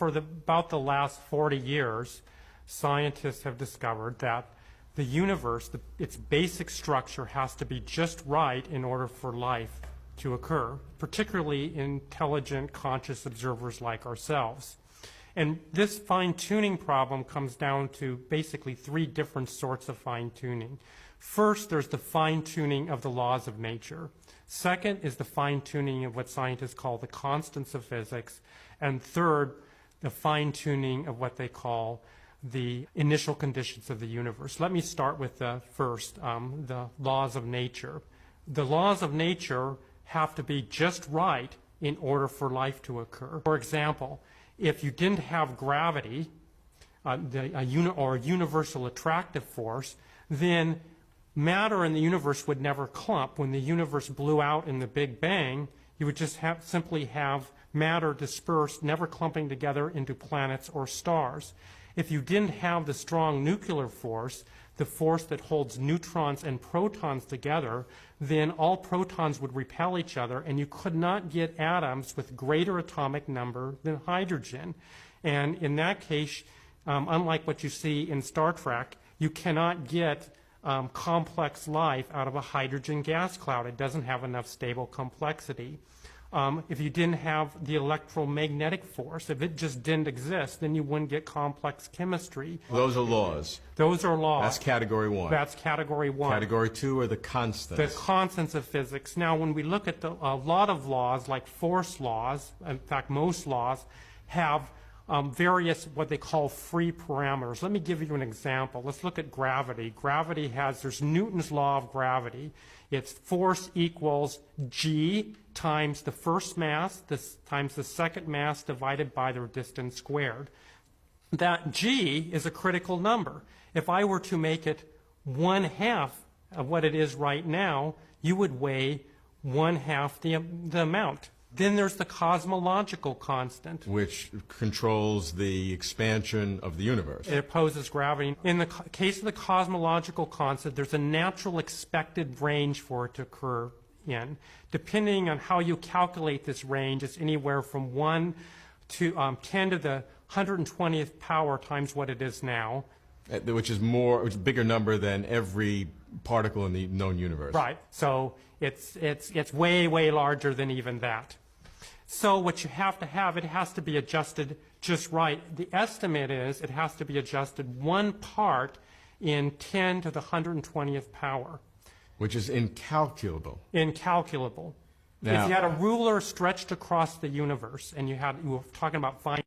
about the last 40 years, scientists have discovered that the universe, its basic structure has to be just right in order for life to occur, particularly intelligent, conscious observers like ourselves. And this fine-tuning problem comes down to basically three different sorts of fine-tuning. First, there's the fine-tuning of the laws of nature. Second is the fine-tuning of what scientists call the constants of physics. And third, the fine-tuning of what they call the initial conditions of the universe. Let me start with the first, the laws of nature. The laws of nature have to be just right in order for life to occur. For example, if you didn't have gravity, or a universal attractive force, then matter in the universe would never clump. When the universe blew out in the Big Bang, you would just simply have matter dispersed, never clumping together into planets or stars. If you didn't have the strong nuclear force, the force that holds neutrons and protons together, then all protons would repel each other, and you could not get atoms with greater atomic number than hydrogen. And in that case, unlike what you see in Star Trek, you cannot get complex life out of a hydrogen gas cloud. It doesn't have enough stable complexity. If you didn't have the electromagnetic force, if it just didn't exist, then you wouldn't get complex chemistry. Those are laws. Those are laws. That's category one. That's category one. Category two are the constants. The constants of physics. Now, when we look at a lot of laws, like force laws, in fact, most laws, have various what they call free parameters. Let me give you an example. Let's look at gravity. There's Newton's law of gravity. It's force equals G times the first mass times the second mass divided by their distance squared. That G is a critical number. If I were to make it 1/2 of what it is right now, you would weigh 1/2 the amount. Then there's the cosmological constant, which controls the expansion of the universe. It opposes gravity. In the case of the cosmological constant, there's a natural expected range for it to occur in. Depending on how you calculate this range, it's anywhere from 1 to 10 to the 120th power times what it is now. Which is a bigger number than every particle in the known universe. Right. So it's way, way larger than even that. So what you have to have, it has to be adjusted just right. The estimate is it has to be adjusted 1 part in 10 to the 120th power. Which is incalculable. Incalculable. Now, if you had a ruler stretched across the universe and you were talking about fine